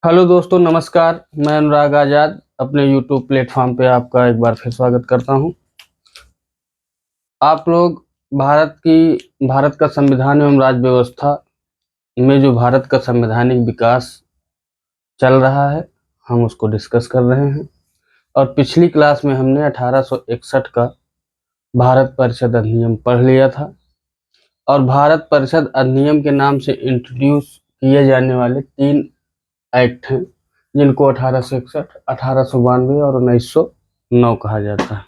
Hello दोस्तों, नमस्कार। मैं अनुराग आजाद अपने यूट्यूब प्लेटफॉर्म पे आपका एक बार फिर स्वागत करता हूं। आप लोग भारत का संविधान एवं राज्य व्यवस्था में जो भारत का संवैधानिक विकास चल रहा है, हम उसको डिस्कस कर रहे हैं। और पिछली क्लास में हमने 1861 का भारत परिषद अधिनियम पढ़ लिया था। और भारत परिषद अधिनियम के नाम से इंट्रोड्यूस किए जाने वाले 3 एक्ट हैं, जिनको 1861, 1892 और 1909 कहा जाता है।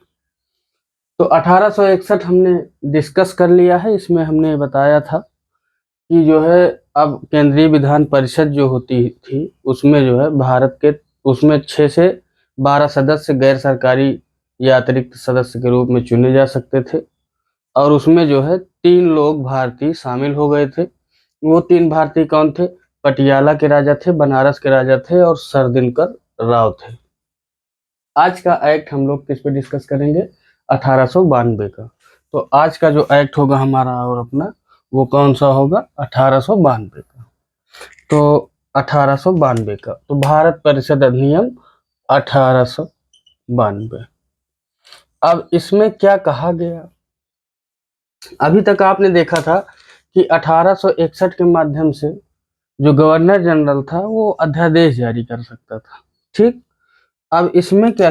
तो 1861 हमने डिस्कस कर लिया है। इसमें हमने बताया था कि जो है अब केंद्रीय विधान परिषद जो होती थी, उसमें जो है भारत के उसमें 6 से 12 सदस्य गैर सरकारी या अतिरिक्त सदस्य के रूप में चुने जा सकते थे। और उसमें जो है 3 लोग भारतीय शामिल हो गए थे। वो 3 भारतीय कौन थे? पटियाला के राजा थे, बनारस के राजा थे और सरदिनकर राव थे। आज का एक्ट हम लोग किस पे डिस्कस करेंगे? 1892 का। तो आज का जो एक्ट होगा हमारा और अपना, वो कौन सा होगा? 1892 का। तो 1892 का तो भारत परिषद अधिनियम 1892। अब इसमें क्या कहा गया? अभी तक आपने देखा था कि 1861 के माध्यम से जो गवर्नर जनरल था वो अध्यादेश जारी कर सकता था। ठीक। अब इसमें क्या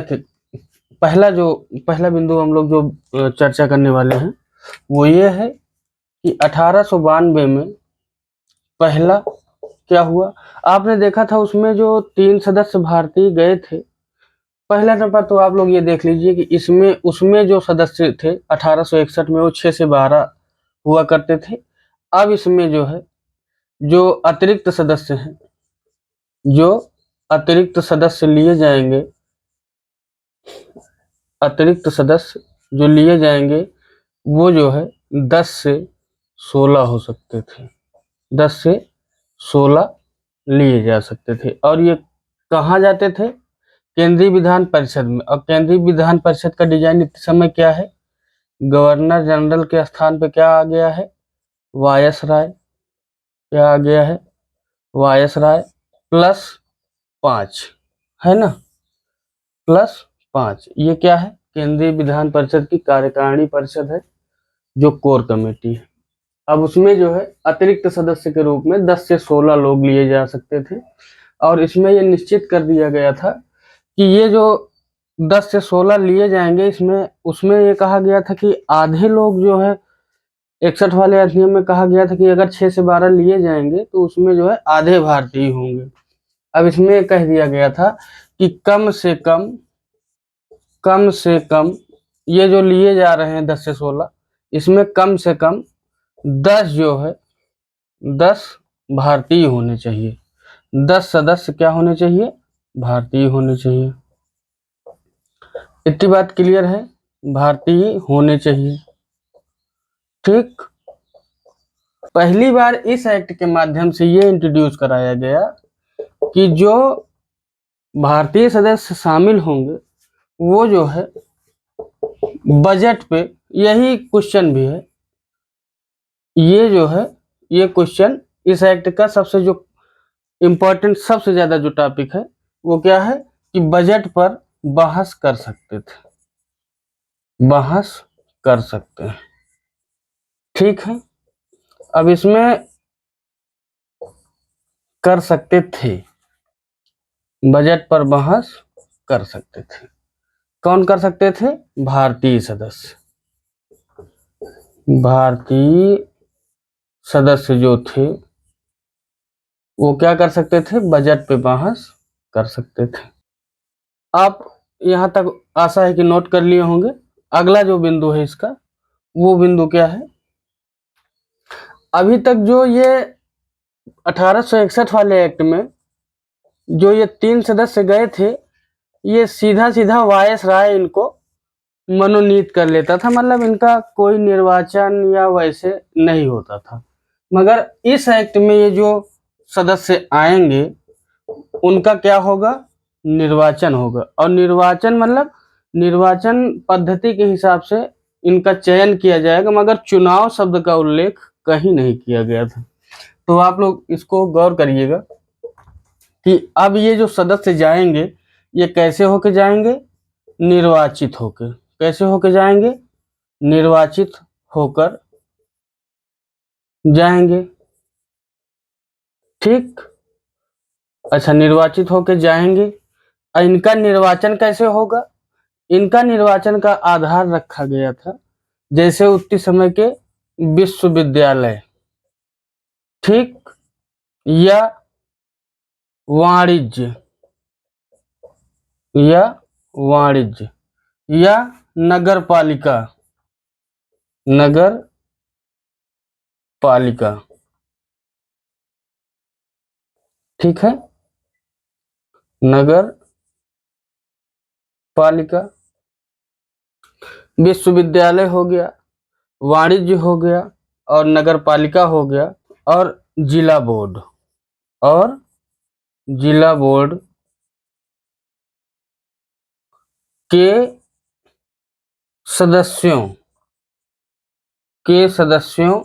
पहला बिंदु हम लोग जो चर्चा करने वाले हैं वो ये है कि 1892 में पहला क्या हुआ। आपने देखा था उसमें जो 3 सदस्य भारतीय गए थे। पहला नंबर तो आप लोग ये देख लीजिए कि इसमें उसमें जो सदस्य थे 1861 में, वो 6 से 12 हुआ करते थे। अब इसमें जो है जो अतिरिक्त सदस्य हैं, जो अतिरिक्त सदस्य लिए जाएंगे, अतिरिक्त सदस्य जो लिए जाएंगे वो जो है 10 से 16 हो सकते थे। 10 से 16 लिए जा सकते थे। और ये कहाँ जाते थे? केंद्रीय विधान परिषद में। और केंद्रीय विधान परिषद का डिजाइन इस समय क्या है? गवर्नर जनरल के स्थान पे क्या आ गया है? वायसराय। क्या आ गया है? वायसराय +5, है ना? +5। ये क्या है? केंद्रीय विधान परिषद की कार्यकारिणी परिषद है, जो कोर कमेटी है। अब उसमें जो है अतिरिक्त सदस्य के रूप में 10 से 16 लोग लिए जा सकते थे। और इसमें ये निश्चित कर दिया गया था कि ये जो 10 से 16 लिए जाएंगे, इसमें उसमें ये कहा गया था कि आधे लोग जो है 61 वाले अधिनियम में कहा गया था कि अगर 6 से 12 लिए जाएंगे तो उसमें जो है आधे भारतीय होंगे। अब इसमें कह दिया गया था कि कम से कम ये जो लिए जा रहे हैं 10 से 16, इसमें कम से कम 10 जो है 10 भारतीय होने चाहिए। 10 सदस्य क्या होने चाहिए? भारतीय होने चाहिए। इतनी बात क्लियर है? भारतीय होने चाहिए। ठीक। पहली बार इस एक्ट के माध्यम से ये इंट्रोड्यूस कराया गया कि जो भारतीय सदस्य शामिल होंगे वो जो है बजट पे, यही क्वेश्चन भी है, ये जो है ये क्वेश्चन इस एक्ट का सबसे जो इम्पोर्टेंट, सबसे ज्यादा जो टॉपिक है वो क्या है कि बजट पर बहस कर सकते थे, बहस कर सकते हैं। ठीक है। अब इसमें कर सकते थे, बजट पर बहस कर सकते थे। कौन कर सकते थे? भारतीय सदस्य। भारतीय सदस्य जो थे वो क्या कर सकते थे? बजट पे बहस कर सकते थे। आप यहां तक आशा है कि नोट कर लिए होंगे। अगला जो बिंदु है इसका, वो बिंदु क्या है? अभी तक जो ये 1861 वाले एक्ट में जो ये 3 सदस्य गए थे, ये सीधा सीधा वायसराय इनको मनोनीत कर लेता था, मतलब इनका कोई निर्वाचन या वैसे नहीं होता था। मगर इस एक्ट में ये जो सदस्य आएंगे उनका क्या होगा? निर्वाचन होगा। और निर्वाचन मतलब निर्वाचन पद्धति के हिसाब से इनका चयन किया जाएगा, मगर चुनाव शब्द का उल्लेख कहीं नहीं किया गया था। तो आप लोग इसको गौर करिएगा कि अब ये जो सदस्य जाएंगे ये कैसे होके जाएंगे, निर्वाचित होकर। कैसे होके जाएंगे, निर्वाचित होकर जाएंगे। ठीक, अच्छा, निर्वाचित होकर जाएंगे। इनका निर्वाचन कैसे होगा, इनका निर्वाचन का आधार रखा गया था जैसे उतनी समय के विश्वविद्यालय, ठीक, या वाणिज्य, या वाणिज्य, या नगर पालिका, नगर पालिका, ठीक है, नगर पालिका। विश्वविद्यालय हो गया, वाणिज्य हो गया, और नगर पालिका हो गया, और जिला बोर्ड, और जिला बोर्ड के सदस्यों, के सदस्यों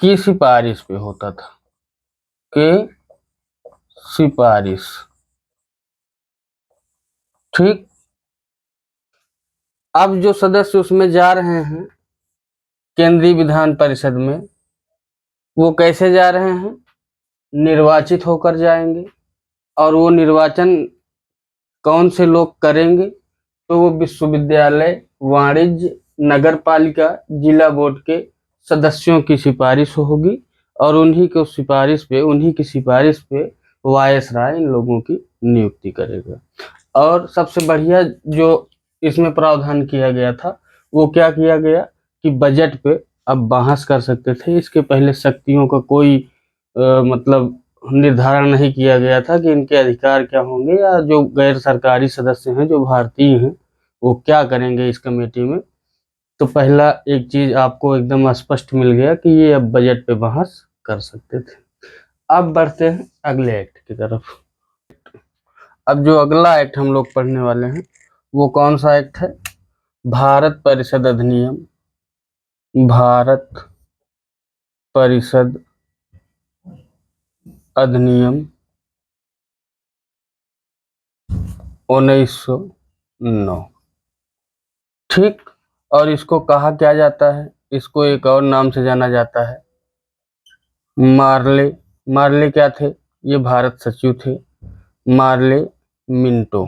की सिफारिश पे होता था, के सिफारिश, ठीक। अब जो सदस्य उसमें जा रहे हैं केंद्रीय विधान परिषद में, वो कैसे जा रहे हैं, निर्वाचित होकर जाएंगे। और वो निर्वाचन कौन से लोग करेंगे, तो वो विश्वविद्यालय, वाणिज्य, नगर पालिका, जिला बोर्ड के सदस्यों की सिफारिश होगी, और उन्हीं की सिफारिश पे वायसराय इन लोगों की नियुक्ति करेगा। और सबसे बढ़िया जो इसमें प्रावधान किया गया था वो क्या किया गया कि बजट पे अब बहस कर सकते थे। इसके पहले शक्तियों का कोई मतलब निर्धारण नहीं किया गया था कि इनके अधिकार क्या होंगे, या जो गैर सरकारी सदस्य हैं जो भारतीय हैं वो क्या करेंगे इस कमेटी में। तो पहला एक चीज आपको एकदम स्पष्ट मिल गया कि ये अब बजट पे बहस कर सकते थे। अब बढ़ते हैं अगले एक्ट की तरफ। अब जो अगला एक्ट हम लोग पढ़ने वाले हैं वो कौन सा एक्ट है, भारत परिषद अधिनियम, भारत परिषद अधिनियम 1909, ठीक। और इसको कहा क्या जाता है, इसको एक और नाम से जाना जाता है, मार्ले। मार्ले क्या थे, ये भारत सचिव थे, मार्ले मिंटो,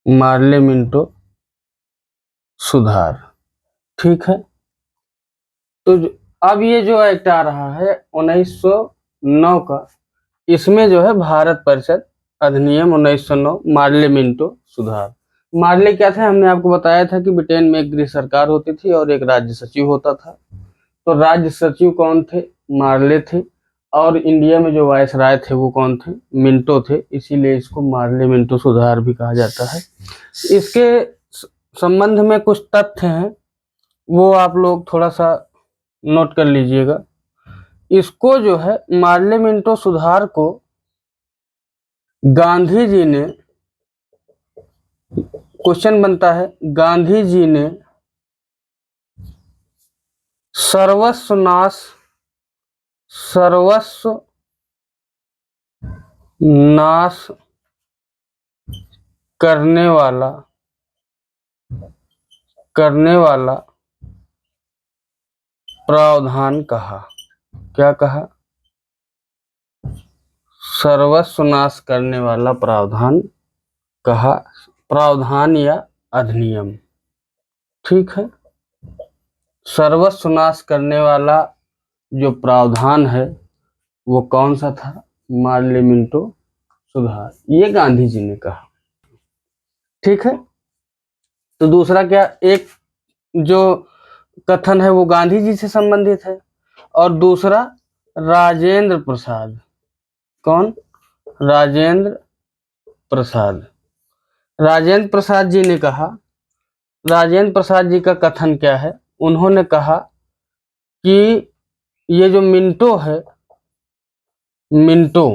मार्ले मिंटो सुधार, ठीक है। तो अब ये जो एक्ट आ रहा है 1909 का, इसमें जो है भारत परिषद अधिनियम 1909 मार्ले मिंटो सुधार। मार्ले क्या था, हमने आपको बताया था कि ब्रिटेन में एक गृह सरकार होती थी और एक राज्य सचिव होता था। तो राज्य सचिव कौन थे, मार्ले थे, और इंडिया में जो वायसराय थे वो कौन थे, मिंटो थे, इसीलिए इसको मार्ले मिंटो सुधार भी कहा जाता है। इसके संबंध में कुछ तथ्य हैं, वो आप लोग थोड़ा सा नोट कर लीजिएगा। इसको जो है मार्ले मिंटो सुधार को गांधी जी ने, क्वेश्चन बनता है, गांधी जी ने सर्वस्व नाश करने वाला प्रावधान कहा। क्या कहा, सर्वस्व नाश करने वाला प्रावधान कहा, प्रावधान या अधिनियम, ठीक है। सर्वस्व नाश करने वाला जो प्रावधान है वो कौन सा था, मार्ले मिंटो सुधार, ये गांधी जी ने कहा, ठीक है। तो दूसरा क्या, एक जो कथन है वो गांधी जी से संबंधित है, और दूसरा राजेंद्र प्रसाद, कौन, राजेंद्र प्रसाद, राजेंद्र प्रसाद जी ने कहा। राजेंद्र प्रसाद जी का कथन क्या है, उन्होंने कहा कि ये जो मिंटो है, मिंटो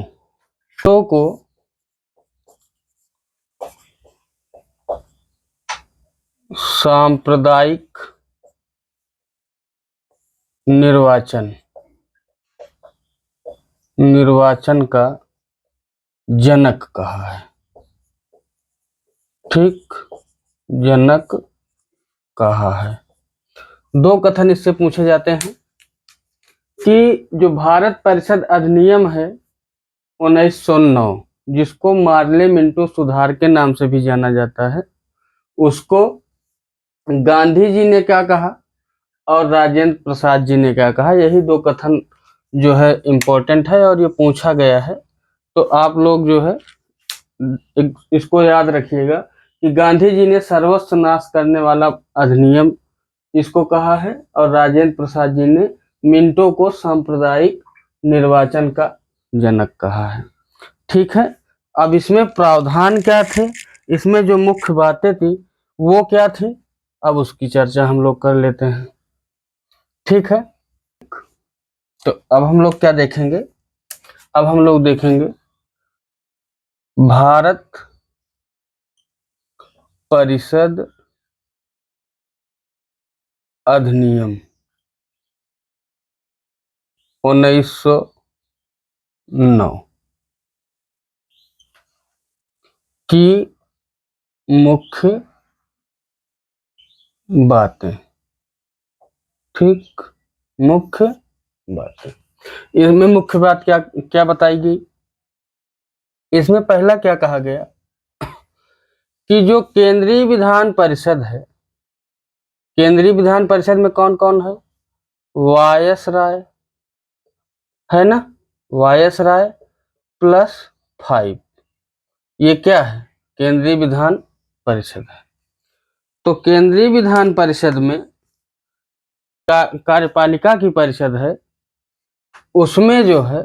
को सांप्रदायिक निर्वाचन का जनक कहा है। ठीक, जनक कहा है। दो कथन इससे पूछे जाते हैं कि जो भारत परिषद अधिनियम है 1909, जिसको मार्ले मिंटो सुधार के नाम से भी जाना जाता है, उसको गांधी जी ने क्या कहा और राजेंद्र प्रसाद जी ने क्या कहा, यही दो कथन जो है इम्पोर्टेंट है और ये पूछा गया है। तो आप लोग जो है इसको याद रखिएगा कि गांधी जी ने सर्वस्व नाश करने वाला अधिनियम इसको कहा है और राजेंद्र प्रसाद जी ने मिंटो को सांप्रदायिक निर्वाचन का जनक कहा है। ठीक है, अब इसमें प्रावधान क्या थे, इसमें जो मुख्य बातें थी वो क्या थी, अब उसकी चर्चा हम लोग कर लेते हैं। ठीक है, तो अब हम लोग क्या देखेंगे, अब हम लोग देखेंगे भारत परिषद अधिनियम 1909 की मुख्य बातें। ठीक, मुख्य बातें। इसमें मुख्य बात क्या क्या बताई गई, इसमें पहला क्या कहा गया कि जो केंद्रीय विधान परिषद है, केंद्रीय विधान परिषद में कौन कौन है, वायसराय है ना, वायसराय +5, ये क्या है, केंद्रीय विधान परिषद है। तो केंद्रीय विधान परिषद में कार्यपालिका की परिषद है, उसमें जो है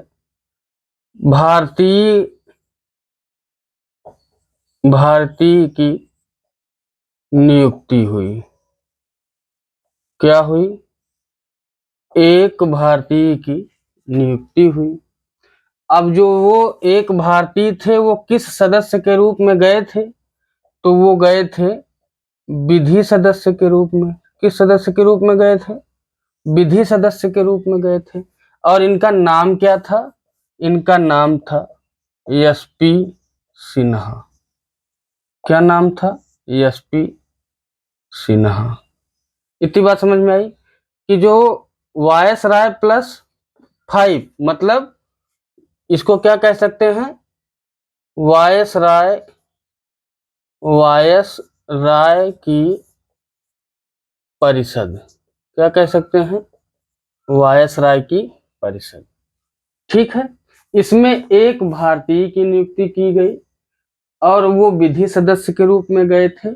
भारतीय की नियुक्ति हुई। क्या हुई, एक भारतीय की नियुक्ति हुई। अब जो वो एक भारतीय थे वो किस सदस्य के रूप में गए थे, तो वो गए थे विधि सदस्य के रूप में। किस सदस्य के रूप में गए थे, विधि सदस्य के रूप में गए थे। और इनका नाम क्या था, इनका नाम था एसपी सिन्हा। क्या नाम था, एसपी सिन्हा। इतनी बात समझ में आई कि जो वायसराय +5 मतलब इसको क्या कह सकते हैं, वायसराय की परिषद, क्या कह सकते हैं, वायसराय की परिषद। ठीक है, इसमें एक भारतीय की नियुक्ति की गई और वो विधि सदस्य के रूप में गए थे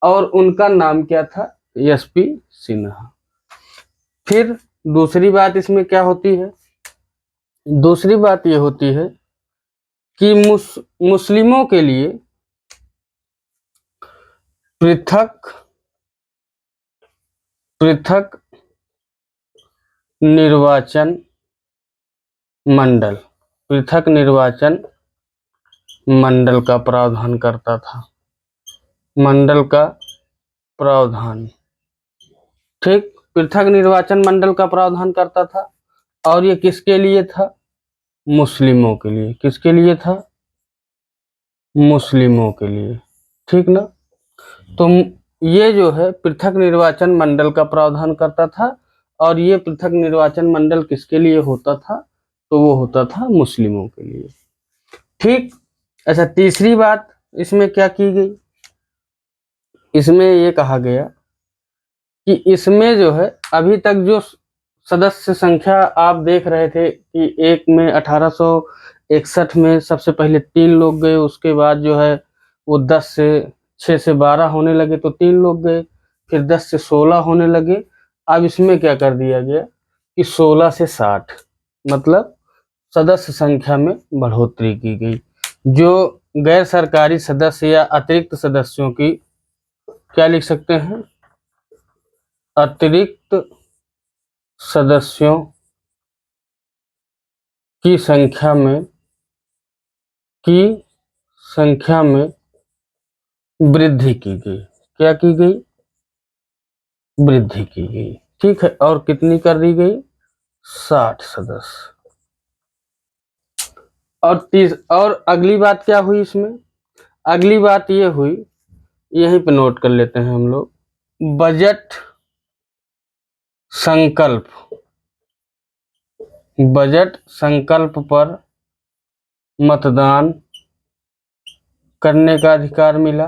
और उनका नाम क्या था, एसपी सिन्हा। फिर दूसरी बात इसमें क्या होती है, दूसरी बात ये होती है कि मुस्लिमों के लिए पृथक निर्वाचन मंडल, पृथक निर्वाचन मंडल का प्रावधान करता था, मंडल का प्रावधान। ठीक, पृथक निर्वाचन मंडल का प्रावधान करता था और ये किसके लिए था, मुस्लिमों के लिए। किसके लिए था, मुस्लिमों के लिए। ठीक ना, तो ये जो है पृथक निर्वाचन मंडल का प्रावधान करता था और ये पृथक निर्वाचन मंडल किसके लिए होता था, तो वो होता था मुस्लिमों के लिए। ठीक, अच्छा तीसरी बात इसमें क्या की गई, इसमें ये कहा गया कि इसमें जो है अभी तक जो सदस्य संख्या आप देख रहे थे कि एक में 1861 में सबसे पहले 3 लोग गए, उसके बाद जो है वो 6 से 12 होने लगे तो 3 लोग गए, फिर 10 से 16 होने लगे। अब इसमें क्या कर दिया गया कि 16 से 60 मतलब सदस्य संख्या में बढ़ोतरी की गई। जो गैर सरकारी सदस्य या अतिरिक्त सदस्यों की, क्या लिख सकते हैं, अतिरिक्त सदस्यों की संख्या में वृद्धि की गई। क्या की गई, वृद्धि की गई। ठीक है, और कितनी कर दी गई, 60 सदस्य। और अगली बात क्या हुई इसमें? अगली बात ये हुई, यहीं पे नोट कर लेते हैं हम लोग, बजट संकल्प। बजट संकल्प पर मतदान करने का अधिकार मिला।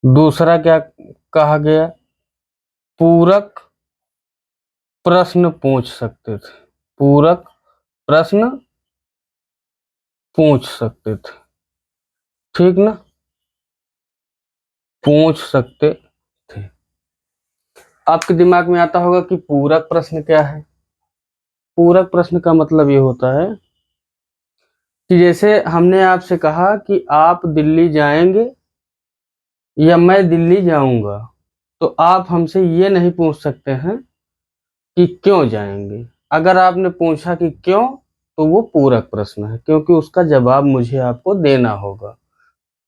दूसरा क्या कहा गया? पूरक प्रश्न पूछ सकते थे। पूरक प्रश्न पूछ सकते थे, ठीक ना? पूछ सकते थे। आपके दिमाग में आता होगा कि पूरक प्रश्न क्या है। पूरक प्रश्न का मतलब ये होता है कि जैसे हमने आपसे कहा कि आप दिल्ली जाएंगे या मैं दिल्ली जाऊंगा, तो आप हमसे ये नहीं पूछ सकते हैं कि क्यों जाएंगे। अगर आपने पूछा कि क्यों, तो वो पूरक प्रश्न है, क्योंकि उसका जवाब मुझे आपको देना होगा।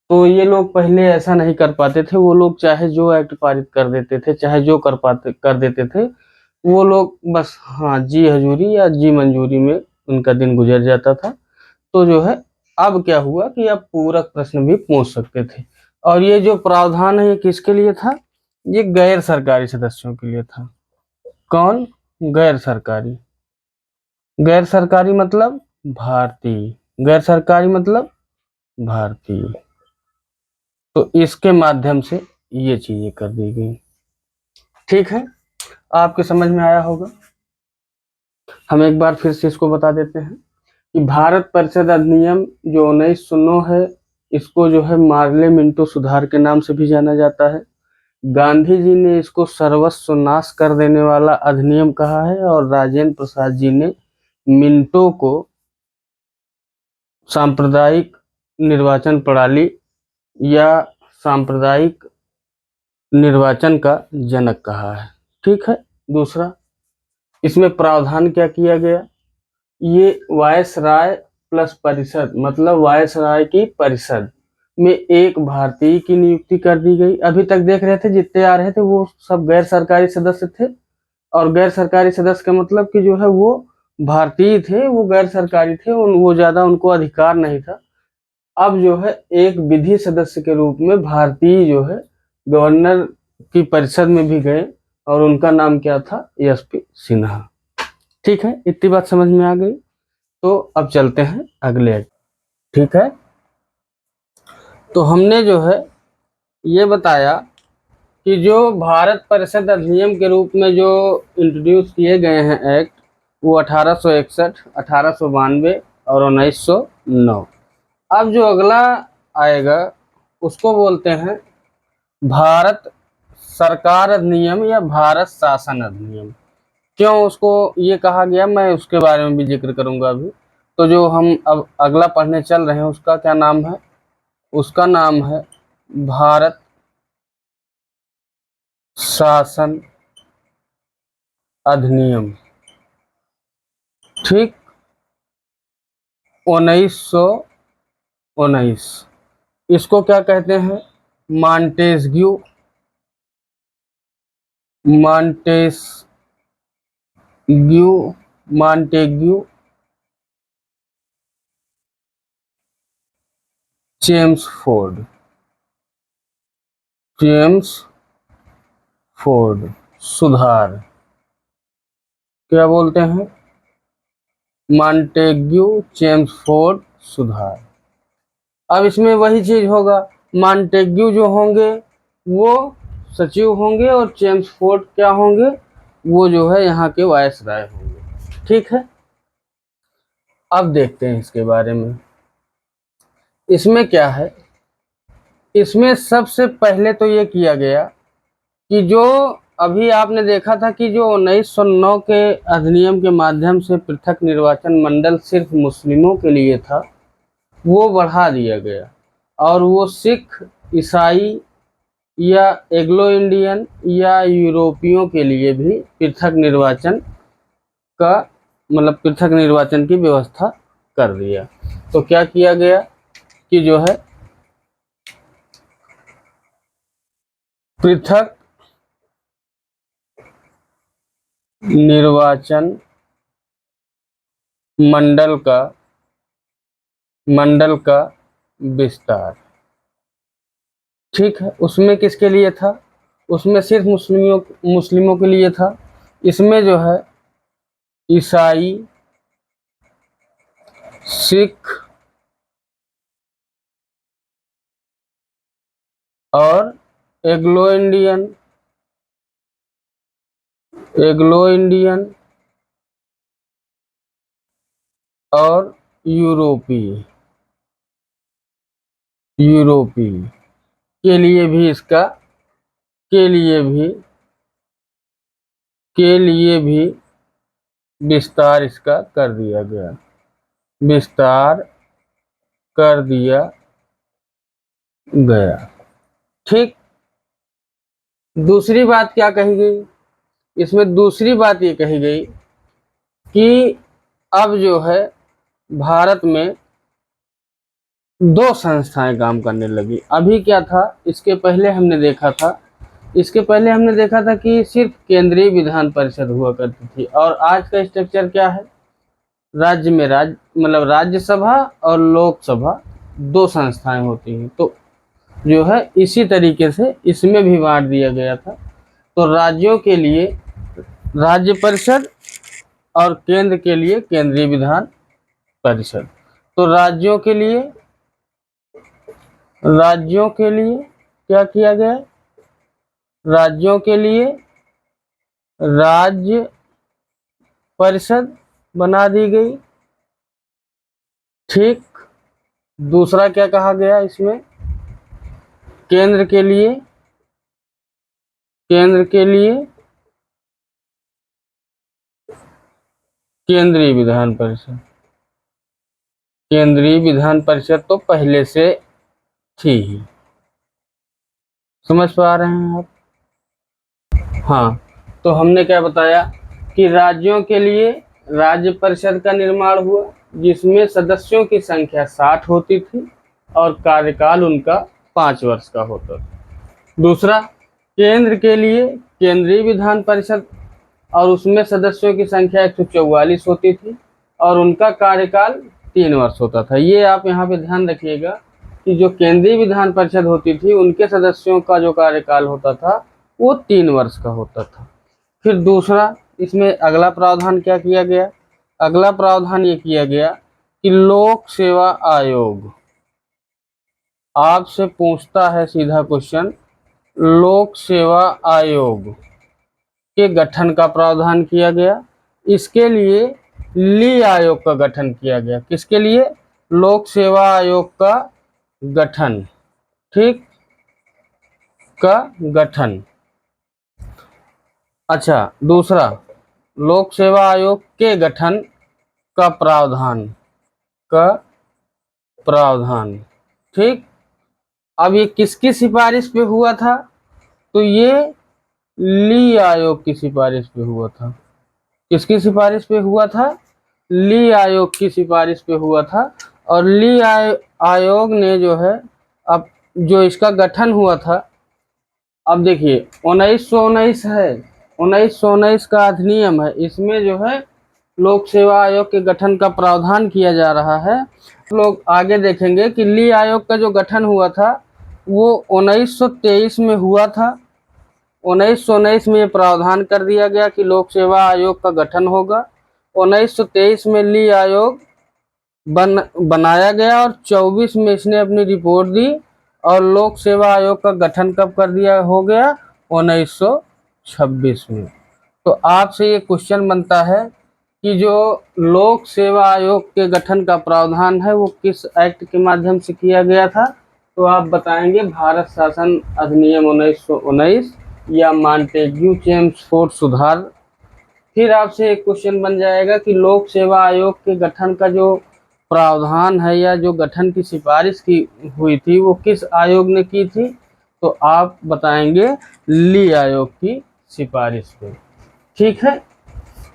तो ये लोग पहले ऐसा नहीं कर पाते थे। वो लोग चाहे जो एक्ट पारित कर देते थे, चाहे जो कर देते थे, वो लोग बस हाँ जी हजूरी या जी मंजूरी में उनका दिन गुजर जाता था। तो जो है, अब क्या हुआ कि अब पूरक प्रश्न भी पूछ सकते थे। और ये जो प्रावधान है ये किसके लिए था? ये गैर सरकारी सदस्यों के लिए था। कौन? गैर सरकारी। गैर सरकारी मतलब भारतीय। गैर सरकारी मतलब भारतीय। तो इसके माध्यम से ये चीजें कर दी गई। ठीक है, आपके समझ में आया होगा। हम एक बार फिर से इसको बता देते हैं कि भारत परिषद अधिनियम जो 1909 है, इसको जो है मार्ले मिंटो सुधार के नाम से भी जाना जाता है। गांधी जी ने इसको सर्वस्व नाश कर देने वाला अधिनियम कहा है, और राजेंद्र प्रसाद जी ने मिंटो को सांप्रदायिक निर्वाचन प्रणाली या सांप्रदायिक निर्वाचन का जनक कहा है। ठीक है। दूसरा, इसमें प्रावधान क्या किया गया? ये वायसराय प्लस परिषद, मतलब वायसराय की परिषद में एक भारतीय की नियुक्ति कर दी गई। अभी तक देख रहे थे जितने आ रहे थे वो सब गैर सरकारी सदस्य थे, और गैर सरकारी सदस्य का मतलब कि जो है वो भारतीय थे, वो गैर सरकारी थे, वो ज्यादा उनको अधिकार नहीं था। अब जो है एक विधि सदस्य के रूप में भारतीय जो है गवर्नर की परिषद में भी गए, और उनका नाम क्या था? एसपी सिन्हा। ठीक है, इतनी बात समझ में आ गई। तो अब चलते हैं अगले। ठीक है, तो हमने जो है ये बताया कि जो भारत परिषद अधिनियम के रूप में जो इंट्रोड्यूस किए गए हैं एक्ट, वो 1861, 1892 और 1909। अब जो अगला आएगा उसको बोलते हैं भारत सरकार अधिनियम या भारत शासन अधिनियम। क्यों उसको ये कहा गया, मैं उसके बारे में भी जिक्र करूंगा अभी। तो जो हम अब अगला पढ़ने चल रहे हैं उसका क्या नाम है? उसका नाम है भारत शासन अधिनियम। ठीक, 1919। इसको क्या कहते हैं? Montesquieu Montesquieu Montagu Chelmsford Chelmsford सुधार। क्या बोलते हैं? मॉन्टेग्यू चेम्सफोर्ड सुधार। अब इसमें वही चीज होगा, मॉन्टेग्यू जो होंगे वो सचिव होंगे, और चेम्सफोर्ड क्या होंगे? वो जो है यहाँ के वायसराय होंगे। ठीक है, अब देखते हैं इसके बारे में। इसमें क्या है? इसमें सबसे पहले तो ये किया गया कि जो अभी आपने देखा था कि जो 1909 के अधिनियम के माध्यम से पृथक निर्वाचन मंडल सिर्फ मुस्लिमों के लिए था, वो बढ़ा दिया गया, और वो सिख, ईसाई या एग्लो इंडियन या यूरोपियों के लिए भी पृथक निर्वाचन का मतलब पृथक निर्वाचन की व्यवस्था कर दिया। तो क्या किया गया कि जो है पृथक निर्वाचन मंडल का मंडल का विस्तार। ठीक है, उसमें किसके लिए था? उसमें सिर्फ मुस्लिमों के लिए था। इसमें जो है ईसाई, सिख और एग्लो इंडियन और यूरोपीय के लिए भी इसका के लिए भी के लिए भी विस्तार इसका कर दिया गया, विस्तार कर दिया गया। ठीक। दूसरी बात क्या कही गई इसमें? दूसरी बात ये कही गई कि अब जो है भारत में दो संस्थाएं काम करने लगी। अभी क्या था, इसके पहले हमने देखा था कि सिर्फ केंद्रीय विधान परिषद हुआ करती थी, और आज का स्ट्रक्चर क्या है? राज्य में मतलब राज्यसभा और लोकसभा दो संस्थाएं होती हैं। तो जो है इसी तरीके से इसमें भी बांट दिया गया था। तो राज्यों के लिए राज्य परिषद और केंद्र के लिए केंद्रीय विधान परिषद। तो राज्यों के लिए क्या किया गया? राज्यों के लिए राज्य परिषद बना दी गई। ठीक। दूसरा क्या कहा गया इसमें? केंद्र के लिए केंद्रीय विधान परिषद तो पहले से थी ही। समझ पा रहे हैं आप? हाँ, तो हमने क्या बताया कि राज्यों के लिए राज्य परिषद का निर्माण हुआ, जिसमें सदस्यों की संख्या 60 होती थी और कार्यकाल उनका 5 वर्ष का होता था। दूसरा, केंद्र के लिए केंद्रीय विधान परिषद, और उसमें सदस्यों की संख्या 144 होती थी और उनका कार्यकाल 3 वर्ष होता था। ये आप यहाँ पे ध्यान रखिएगा कि जो केंद्रीय विधान परिषद होती थी उनके सदस्यों का जो कार्यकाल होता था वो 3 वर्ष का होता था। फिर दूसरा, इसमें अगला प्रावधान क्या किया गया? अगला प्रावधान ये किया गया कि लोक सेवा आयोग, आपसे पूछता है सीधा क्वेश्चन, लोक सेवा आयोग के गठन का प्रावधान किया गया। इसके लिए ली आयोग का गठन किया गया। किसके लिए? लोक सेवा आयोग का गठन। ठीक, का गठन। अच्छा, दूसरा, लोक सेवा आयोग के गठन का प्रावधान। ठीक। अब ये किसकी सिफारिश पे हुआ था? तो ये ली आयोग की सिफारिश पे हुआ था। किसकी सिफारिश पे हुआ था? ली आयोग की सिफारिश पे हुआ था। और ली आयोग ने जो है, अब जो इसका गठन हुआ था, अब देखिए 1919 है, 1919 का अधिनियम है, इसमें जो है लोक सेवा आयोग के गठन का प्रावधान किया जा रहा है। लोग आगे देखेंगे कि ली आयोग का जो गठन हुआ था वो 1923 में हुआ था। 1919 में प्रावधान कर दिया गया कि लोक सेवा आयोग का गठन होगा। 1923 में ली आयोग बनाया गया और 24 में इसने अपनी रिपोर्ट दी। और लोक सेवा आयोग का गठन कब कर दिया हो गया? 1926 में। तो आपसे ये क्वेश्चन बनता है कि जो लोक सेवा आयोग के गठन का प्रावधान है वो किस एक्ट के माध्यम से किया गया था? तो आप बताएंगे भारत शासन अधिनियम 1919 या मॉन्टेग्यू चेम्सफोर्ड सुधार। फिर आपसे एक क्वेश्चन बन जाएगा कि लोक सेवा आयोग के गठन का जो प्रावधान है या जो गठन की सिफारिश की हुई थी वो किस आयोग ने की थी? तो आप बताएंगे ली आयोग की सिफारिश पे। ठीक है,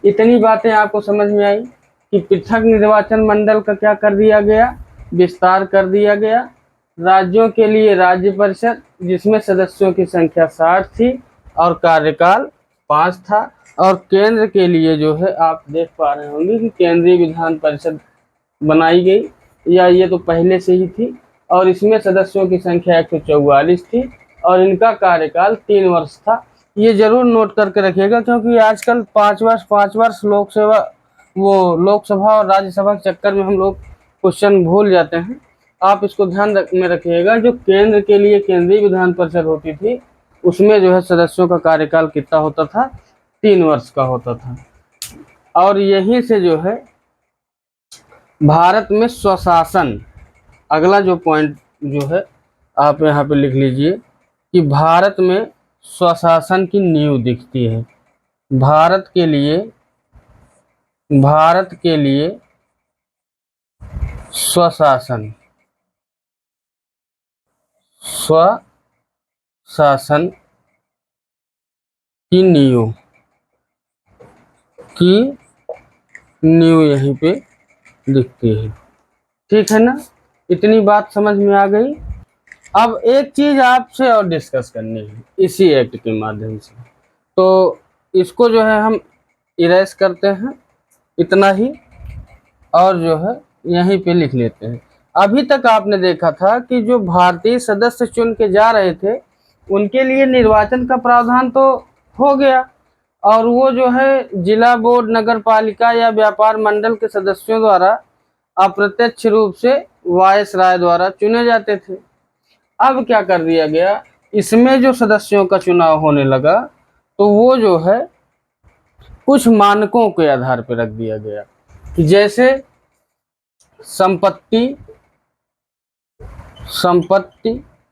इतनी बातें आपको समझ में आई कि पृथक निर्वाचन मंडल का क्या कर दिया गया? विस्तार कर दिया गया। राज्यों के लिए राज्य परिषद, जिसमें सदस्यों की संख्या 60 थी और कार्यकाल 5 था। और केंद्र के लिए जो है आप देख पा रहे होंगे कि केंद्रीय विधान परिषद बनाई गई, या ये तो पहले से ही थी, और इसमें सदस्यों की संख्या 144 थी और इनका कार्यकाल 3 वर्ष था। ये जरूर नोट करके रखिएगा, क्योंकि आजकल 5 वर्ष लोकसभा और राज्यसभा के चक्कर में हम लोग क्वेश्चन भूल जाते हैं। आप इसको ध्यान में रखिएगा। जो केंद्र के लिए केंद्रीय विधान परिषद होती थी, उसमें जो है सदस्यों का कार्यकाल कितना होता था, 3 वर्ष का होता था। और यहीं से जो है भारत में स्वशासन, अगला जो पॉइंट जो है आप यहाँ पे लिख लीजिए कि भारत में स्वशासन की नींव दिखती है। भारत के लिए स्वशासन की नींव यहीं पे दिखती है। ठीक है ना, इतनी बात समझ में आ गई। अब एक चीज आपसे और डिस्कस करनी है इसी एक्ट के माध्यम से, तो इसको जो है हम इरेज करते हैं इतना ही, और जो है यहीं पे लिख लेते हैं। अभी तक आपने देखा था कि जो भारतीय सदस्य चुन के जा रहे थे, उनके लिए निर्वाचन का प्रावधान तो हो गया, और वो जो है जिला बोर्ड, नगर पालिका या व्यापार मंडल के सदस्यों द्वारा अप्रत्यक्ष रूप से वायसराय द्वारा चुने जाते थे। अब क्या कर दिया गया, इसमें जो सदस्यों का चुनाव होने लगा, तो वो जो है कुछ मानकों के आधार पर रख दिया गया कि जैसे संपत्ति,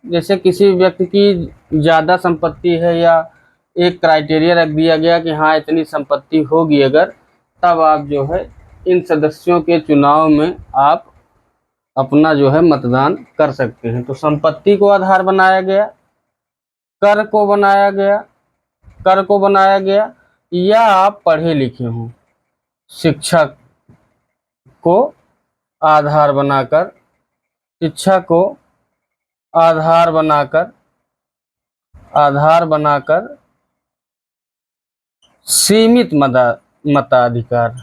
जैसे किसी व्यक्ति की ज़्यादा संपत्ति है, या एक क्राइटेरिया रख दिया गया कि हाँ इतनी संपत्ति होगी अगर, तब आप जो है इन सदस्यों के चुनाव में आप अपना जो है मतदान कर सकते हैं। तो संपत्ति को आधार बनाया गया, कर को बनाया गया, या आप पढ़े लिखे हों, शिक्षा को आधार बनाकर सीमित मताधिकार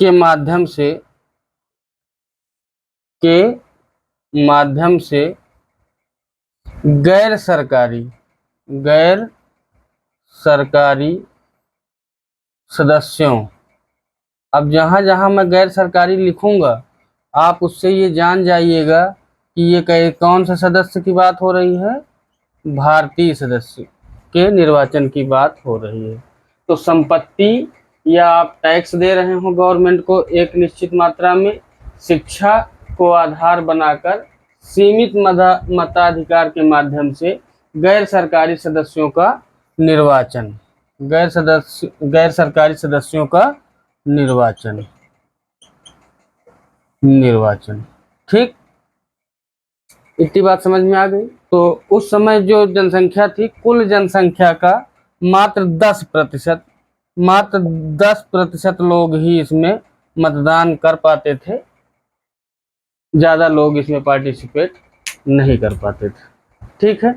के माध्यम से गैर सरकारी सदस्यों, अब जहाँ जहाँ मैं गैर सरकारी लिखूंगा आप उससे ये जान जाइएगा कि ये कौन सा सदस्य की बात हो रही है, भारतीय सदस्य के निर्वाचन की बात हो रही है। तो संपत्ति, या आप टैक्स दे रहे हो गवर्नमेंट को एक निश्चित मात्रा में, शिक्षा को आधार बनाकर सीमित मताधिकार के माध्यम से गैर सरकारी सदस्यों का निर्वाचन, गैर सरकारी सदस्यों का निर्वाचन। ठीक, इतनी बात समझ में आ गई। तो उस समय जो जनसंख्या थी, कुल जनसंख्या का मात्र 10% लोग ही इसमें मतदान कर पाते थे, ज़्यादा लोग इसमें पार्टिसिपेट नहीं कर पाते थे। ठीक है,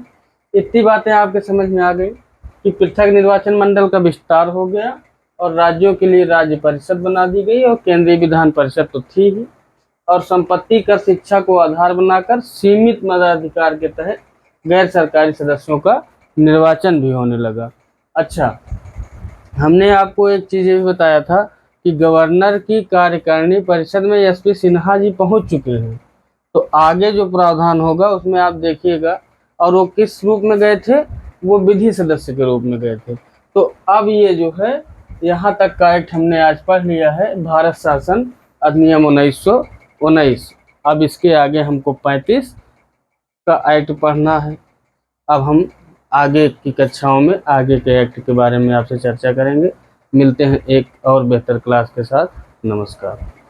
इतनी बातें आपके समझ में आ गई कि पृथक निर्वाचन मंडल का विस्तार हो गया और राज्यों के लिए राज्य परिषद बना दी गई, और केंद्रीय विधान परिषद तो थी ही, और संपत्ति कर, शिक्षा को आधार बनाकर सीमित मताधिकार के तहत गैर सरकारी सदस्यों का निर्वाचन भी होने लगा। अच्छा, हमने आपको एक चीज़ ये भी बताया था कि गवर्नर की कार्यकारिणी परिषद में एसपी सिन्हा जी पहुंच चुके हैं। तो आगे जो प्रावधान होगा उसमें आप देखिएगा, और वो किस रूप में गए थे, वो विधि सदस्य के रूप में गए थे। तो अब ये जो है यहाँ तक का एक्ट हमने आज पढ़ लिया है, भारत शासन अधिनियम 1919। अब इसके आगे हमको 35 का एक्ट पढ़ना है। अब हम आगे की कक्षाओं में आगे के एक्ट के बारे में आपसे चर्चा करेंगे। मिलते हैं एक और बेहतर क्लास के साथ। नमस्कार।